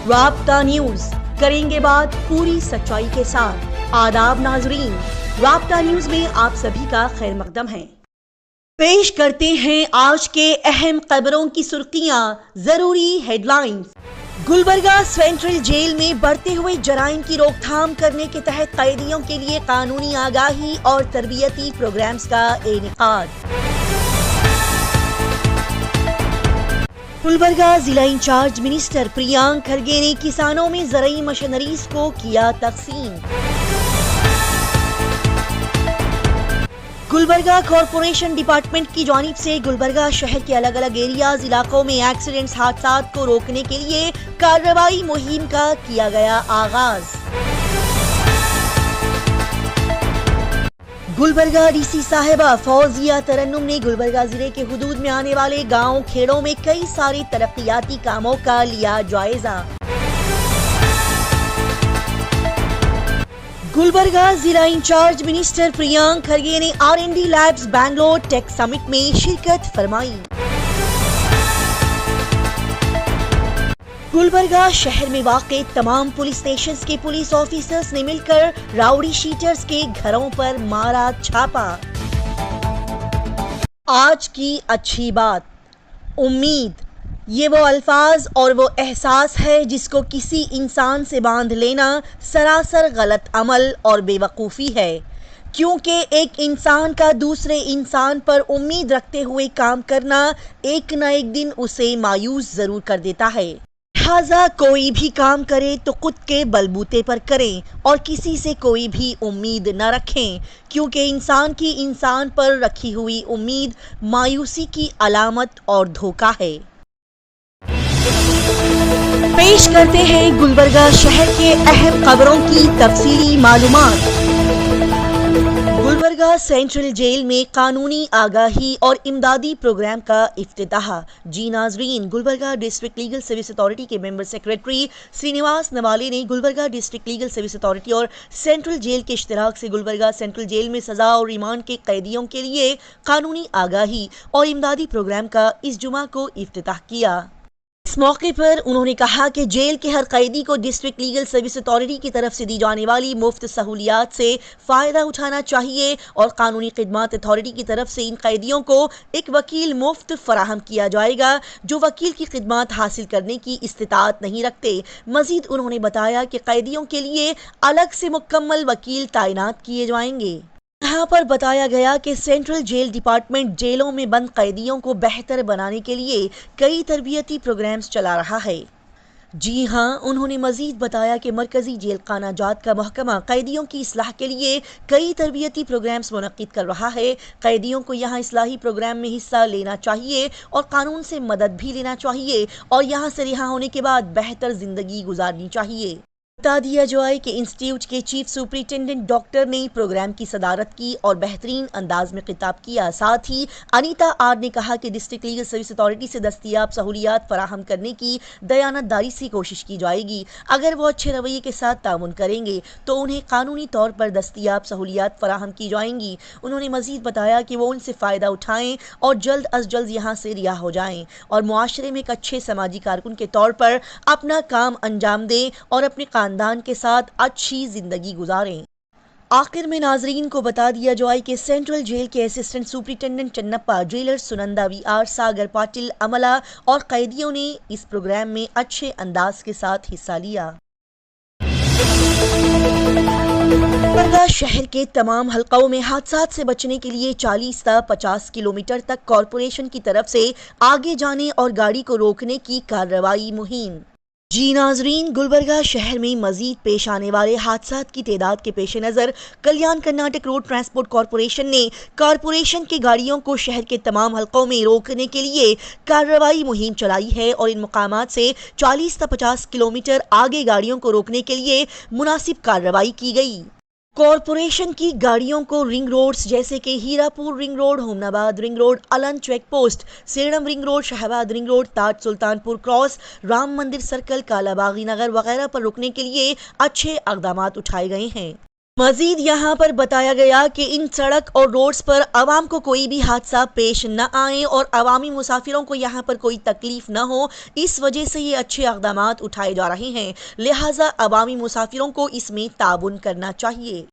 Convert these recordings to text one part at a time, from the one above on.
رابطہ نیوز کریں گے بات پوری سچائی کے ساتھ۔ آداب ناظرین، رابطہ نیوز میں آپ سبھی کا خیر مقدم ہے۔ پیش کرتے ہیں آج کے اہم خبروں کی سرخیاں، ضروری headlines. Gulbarga central jail میں بڑھتے ہوئے جرائم کی روک تھام کرنے کے تحت قیدیوں کے لیے قانونی آگاہی اور تربیتی پروگرامز کا انعقاد۔ گلبرگہ ضلع انچارج منسٹر پریانک کھرگے نے کسانوں میں زرعی مشینریز کو کیا تقسیم۔ گلبرگہ کارپوریشن ڈپارٹمنٹ کی جانب سے گلبرگہ شہر کے الگ الگ ایریاز علاقوں میں ایکسیڈنٹس حادثات کو روکنے کے لیے کارروائی مہم کا کیا گیا آغاز۔ گلبرگہ ڈی سی صاحبہ فوزیہ ترنم نے گلبرگہ ضلع کے حدود میں آنے والے گاؤں کھیڑوں میں کئی سارے ترقیاتی کاموں کا لیا جائزہ۔ گلبرگہ ضلع انچارج منسٹر پریانک کھرگے نے R&D لیبز بنگلور ٹیک سمٹ میں شرکت فرمائی۔ گلبرگہ شہر میں واقع تمام پولیس اسٹیشنز کے پولیس آفیسرز نے مل کر راؤڈی شیٹرز کے گھروں پر مارا چھاپا۔ آج کی اچھی بات، امید، یہ وہ الفاظ اور وہ احساس ہے جس کو کسی انسان سے باندھ لینا سراسر غلط عمل اور بے وقوفی ہے، کیونکہ ایک انسان کا دوسرے انسان پر امید رکھتے ہوئے کام کرنا ایک نہ ایک دن اسے مایوس ضرور کر دیتا ہے۔ لہٰذا کوئی بھی کام کرے تو خود کے بلبوتے پر کریں اور کسی سے کوئی بھی امید نہ رکھیں، کیونکہ انسان کی انسان پر رکھی ہوئی امید مایوسی کی علامت اور دھوکہ ہے۔ پیش کرتے ہیں گلبرگہ شہر کے اہم خبروں کی تفصیلی معلومات۔ گلبرگہ سینٹرل جیل میں قانونی آگاہی اور امدادی پروگرام کا افتتاح۔ جی ناظرین، Gulbarga district legal service authority کے ممبر سیکریٹری سرینواس نوالے نے Gulbarga district legal service authority اور سینٹرل جیل کے اشتراک سے گلبرگہ سینٹرل جیل میں سزا اور ریمانڈ کے قیدیوں کے لیے قانونی آگاہی اور امدادی پروگرام کا اس جمعہ کو افتتاح کیا۔ اس موقع پر انہوں نے کہا کہ جیل کے ہر قیدی کو ڈسٹرکٹ لیگل سروس اتھارٹی کی طرف سے دی جانے والی مفت سہولیات سے فائدہ اٹھانا چاہیے اور قانونی خدمات اتھارٹی کی طرف سے ان قیدیوں کو ایک وکیل مفت فراہم کیا جائے گا جو وکیل کی خدمات حاصل کرنے کی استطاعت نہیں رکھتے۔ مزید انہوں نے بتایا کہ قیدیوں کے لیے الگ سے مکمل وکیل تعینات کیے جائیں گے۔ یہاں پر بتایا گیا کہ سینٹرل جیل ڈپارٹمنٹ جیلوں میں بند قیدیوں کو بہتر بنانے کے لیے کئی تربیتی پروگرامز چلا رہا ہے۔ جی ہاں، انہوں نے مزید بتایا کہ مرکزی جیل خانہ جات کا محکمہ قیدیوں کی اصلاح کے لیے کئی تربیتی پروگرامز منعقد کر رہا ہے۔ قیدیوں کو یہاں اصلاحی پروگرام میں حصہ لینا چاہیے اور قانون سے مدد بھی لینا چاہیے اور یہاں سے رہا ہونے کے بعد بہتر زندگی گزارنی چاہیے۔ بتا دیا جائے کہ انسٹیٹیوٹ کے چیف سپرنٹینڈنٹ ڈاکٹر نے پروگرام کی صدارت کی اور بہترین انداز میں خطاب کیا۔ ساتھ ہی انیتا آر نے کہا کہ ڈسٹرکٹ لیگل سروس اتھارٹی سے دستیاب سہولیات فراہم کرنے کی دیانت داری سے کوشش کی جائے گی۔ اگر وہ اچھے رویے کے ساتھ تعاون کریں گے تو انہیں قانونی طور پر دستیاب سہولیات فراہم کی جائیں گی۔ انہوں نے مزید بتایا کہ وہ ان سے فائدہ اٹھائیں اور جلد از جلد یہاں سے رہا ہو جائیں اور معاشرے میں ایک اچھے سماجی کارکن کے طور پر اپنا کام انجام دیں اور اپنے خاندان کے ساتھ اچھی زندگی گزاریں۔ آخر میں ناظرین کو بتا دیا جائے کہ سینٹرل جیل کے assistant superintendent Chanappa, jailer Sunanda V R, Sagar Patil, عملہ اور قیدیوں نے اس پروگرام میں اچھے انداز کے ساتھ حصہ لیا۔ گلبرگہ شہر کے تمام حلقوں میں حادثات سے بچنے کے لیے 40 تا 50 کلومیٹر تک کارپوریشن کی طرف سے آگے جانے اور گاڑی کو روکنے کی کارروائی مہم۔ جی ناظرین، گلبرگہ شہر میں مزید پیش آنے والے حادثات کی تعداد کے پیش نظر کلیان کرناٹک روڈ ٹرانسپورٹ کارپوریشن نے کارپوریشن کی گاڑیوں کو شہر کے تمام حلقوں میں روکنے کے لیے کارروائی مہم چلائی ہے اور ان مقامات سے 40 تا 50 کلومیٹر آگے گاڑیوں کو روکنے کے لیے مناسب کارروائی کی گئی۔ کارپوریشن کی گاڑیوں کو رنگ روڈز جیسے کہ ہیرا پور ring road, Humnabad ring road, Aland check post, Sedam ring road, Shahabad ring road, تاج سلطان پور کراس، رام مندر سرکل، کالا باغی نگر وغیرہ پر رکنے کے لیے اچھے اقدامات اٹھائے گئے ہیں۔ مزید یہاں پر بتایا گیا کہ ان سڑک اور روڈز پر عوام کو کوئی بھی حادثہ پیش نہ آئے اور عوامی مسافروں کو یہاں پر کوئی تکلیف نہ ہو، اس وجہ سے یہ اچھے اقدامات اٹھائے جا رہے ہیں، لہٰذا عوامی مسافروں کو اس میں تعاون کرنا چاہیے۔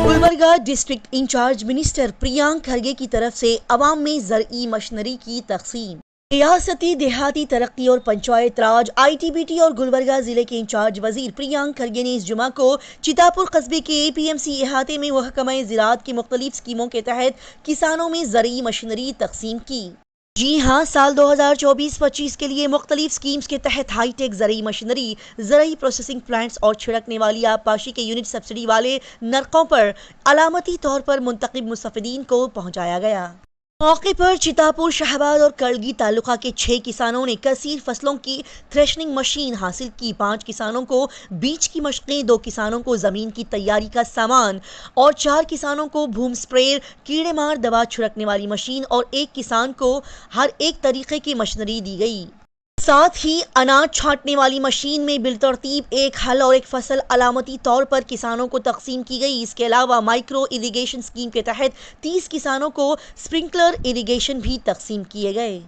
گلبرگہ ڈسٹرکٹ انچارج منسٹر پریانک کھرگے کی طرف سے عوام میں زرعی مشینری کی تقسیم۔ ریاستی دیہاتی ترقی اور پنچایت راج ITBT اور گلبرگہ ضلع کے انچارج وزیر پریانک کھرگے نے اس جمعہ کو چتاپور قصبے کے APMC احاطے میں محکمہ زراعت کی مختلف اسکیموں کے تحت کسانوں میں زرعی مشینری تقسیم کی۔ جی ہاں، سال 2024-25 کے لیے مختلف اسکیمز کے تحت ہائی ٹیک زرعی مشینری، زرعی پروسیسنگ پلانٹس اور چھڑکنے والی آبپاشی کے یونٹ سبسڈی والے نرخوں پر علامتی طور پر منتخب مستفیدین کو پہنچایا گیا۔ موقع پر چتاپور، شہباز اور کڑگی تعلقہ کے 6 کسانوں نے کثیر فصلوں کی تھریشنگ مشین حاصل کی، 5 کسانوں کو بیج کی مشقیں، 2 کسانوں کو زمین کی تیاری کا سامان اور 4 کسانوں کو بوم سپریئر، کیڑے مار دوا چھڑکنے والی مشین اور 1 کسان کو ہر ایک طریقے کی مشینری دی گئی۔ ساتھ ہی اناج چھانٹنے والی مشین میں بالترتیب 1 ہل اور 1 فصل علامتی طور پر کسانوں کو تقسیم کی گئی۔ اس کے علاوہ مائکرو اریگیشن اسکیم کے تحت 30 کسانوں کو اسپرنکلر اریگیشن بھی تقسیم کیے گئے۔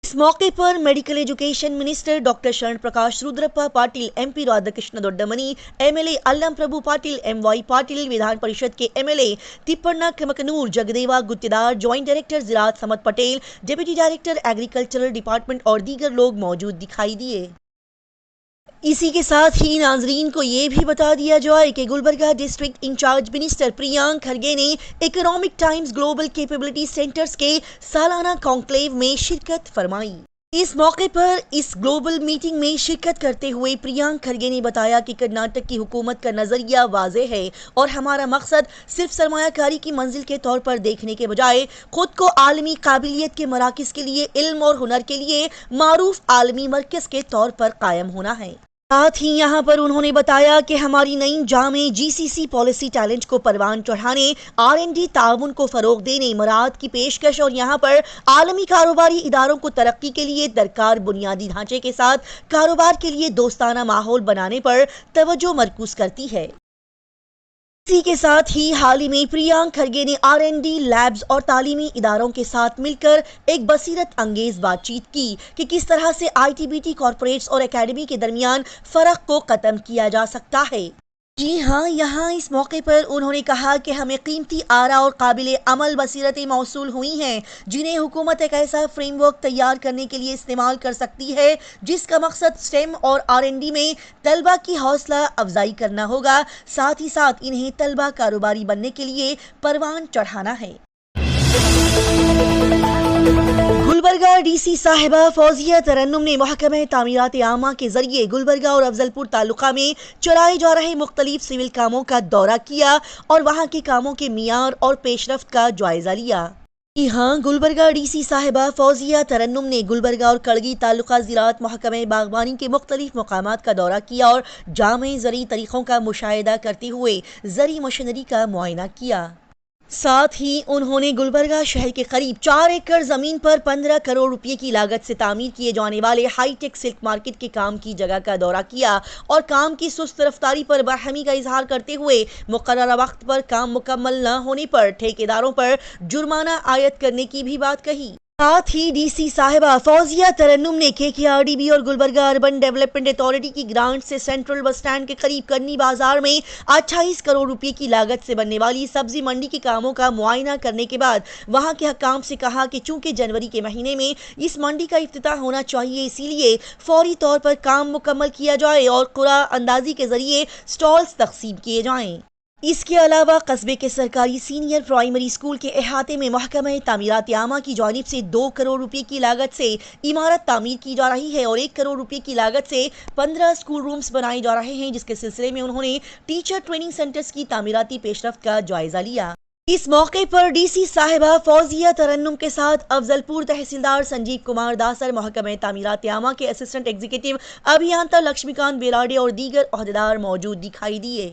اس موقع پر medical education minister doctor Sharan Prakash رودرپا Patil, MP Radha Krishna دوڈمنی، MLA الم پربھو پاٹل، MY پاٹل، ویدھان پریشد کے MLA تپرنا کمکنور، جگدیوا گتیدار، جوائنٹ ڈائریکٹر زراعت سمت Patel, deputy director agricultural department اور دیگر لوگ موجود دکھائی دیے۔ اسی کے ساتھ ہی ناظرین کو یہ بھی بتا دیا جائے کہ گلبرگہ ڈسٹرکٹ انچارج منسٹر پریانک کھرگے نے economic Times global capability centres کے سالانہ کانکلیو میں شرکت فرمائی۔ اس موقع پر اس گلوبل میٹنگ میں شرکت کرتے ہوئے پریانک کھرگے نے بتایا کہ کرناٹک کی حکومت کا نظریہ واضح ہے اور ہمارا مقصد صرف سرمایہ کاری کی منزل کے طور پر دیکھنے کے بجائے خود کو عالمی قابلیت کے مراکز کے لیے، علم اور ہنر کے لیے معروف عالمی مرکز کے طور پر قائم ہونا ہے۔ ساتھ ہی یہاں پر انہوں نے بتایا کہ ہماری نئی جامع GCC پالیسی ٹیلنٹ کو پروان چڑھانے، R&D تعاون کو فروغ دینے، مراعات کی پیشکش اور یہاں پر عالمی کاروباری اداروں کو ترقی کے لیے درکار بنیادی ڈھانچے کے ساتھ کاروبار کے لیے دوستانہ ماحول بنانے پر توجہ مرکوز کرتی ہے۔ اسی کے ساتھ ہی حال ہی میں پریانک کھرگے نے R&D لیبز اور تعلیمی اداروں کے ساتھ مل کر ایک بصیرت انگیز بات چیت کی کہ کس طرح سے ITBT کارپوریٹس اور اکیڈمی کے درمیان فرق کو ختم کیا جا سکتا ہے۔ جی ہاں، یہاں اس موقع پر انہوں نے کہا کہ ہمیں قیمتی آراء اور قابل عمل بصیرتیں موصول ہوئی ہیں جنہیں حکومت ایک ایسا فریم ورک تیار کرنے کے لیے استعمال کر سکتی ہے جس کا مقصد STEM اور R&D میں طلبہ کی حوصلہ افزائی کرنا ہوگا، ساتھ ہی ساتھ انہیں طلبہ کاروباری بننے کے لیے پروان چڑھانا ہے۔ گلبرگہ DC صاحبہ فوزیہ ترنم نے محکمہ تعمیرات عامہ کے ذریعے گلبرگہ اور افضل پور تعلقہ میں چلائے جا رہے مختلف سول کاموں کا دورہ کیا اور وہاں کے کاموں کے معیار اور پیش رفت کا جائزہ لیا۔ جی ہاں، گلبرگہ DC صاحبہ فوزیہ ترنم نے گلبرگہ اور کڑگی تعلقہ زراعت محکمہ باغبانی کے مختلف مقامات کا دورہ کیا اور جامع زرعی طریقوں کا مشاہدہ کرتے ہوئے زرعی مشینری کا معائنہ کیا۔ ساتھ ہی انہوں نے گلبرگہ شہر کے قریب 4 ایکڑ زمین پر 15 کروڑ روپے کی لاگت سے تعمیر کیے جانے والے ہائی ٹیک سلک مارکیٹ کے کام کی جگہ کا دورہ کیا اور کام کی سست رفتاری پر برہمی کا اظہار کرتے ہوئے مقررہ وقت پر کام مکمل نہ ہونے پر ٹھیکیداروں پر جرمانہ عائد کرنے کی بھی بات کہی۔ ساتھ ہی DC صاحبہ فوزیہ ترنم نے KKRDB اور گلبرگہ اربن ڈیولپمنٹ اتھارٹی کی گرانٹ سے سینٹرل بس اسٹینڈ کے قریب کرنی بازار میں 28 کروڑ روپے کی لاگت سے بننے والی سبزی منڈی کے کاموں کا معائنہ کرنے کے بعد وہاں کے حکام سے کہا کہ چونکہ جنوری کے مہینے میں اس منڈی کا افتتاح ہونا چاہیے، اسی لیے فوری طور پر کام مکمل کیا جائے اور قرعہ اندازی کے ذریعے سٹالز تقسیم کیے جائیں۔ اس کے علاوہ قصبے کے سرکاری سینئر پرائمری اسکول کے احاطے میں محکمہ تعمیرات عامہ کی جانب سے 2 کروڑ روپے کی لاگت سے عمارت تعمیر کی جا رہی ہے اور 1 کروڑ روپے کی لاگت سے 15 اسکول رومز بنائے جا رہے ہیں، جس کے سلسلے میں انہوں نے ٹیچر ٹریننگ سینٹرز کی تعمیراتی پیش رفت کا جائزہ لیا۔ اس موقع پر DC صاحبہ فوزیہ ترنم کے ساتھ افضل پور تحصیلدار سنجیو کمار داسر، محکمہ تعمیرات عامہ کے اسسٹنٹ ایگزیکٹو ابھیانتا لکشمی کانت بیلاڈے اور دیگر عہدیدار موجود دکھائی دیے۔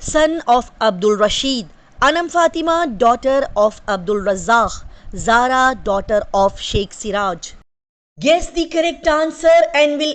son of Abdul Rashid, Anam Fatima, daughter of Abdul Razzaq, Zara, daughter of Sheikh Siraj. Guess the correct answer and will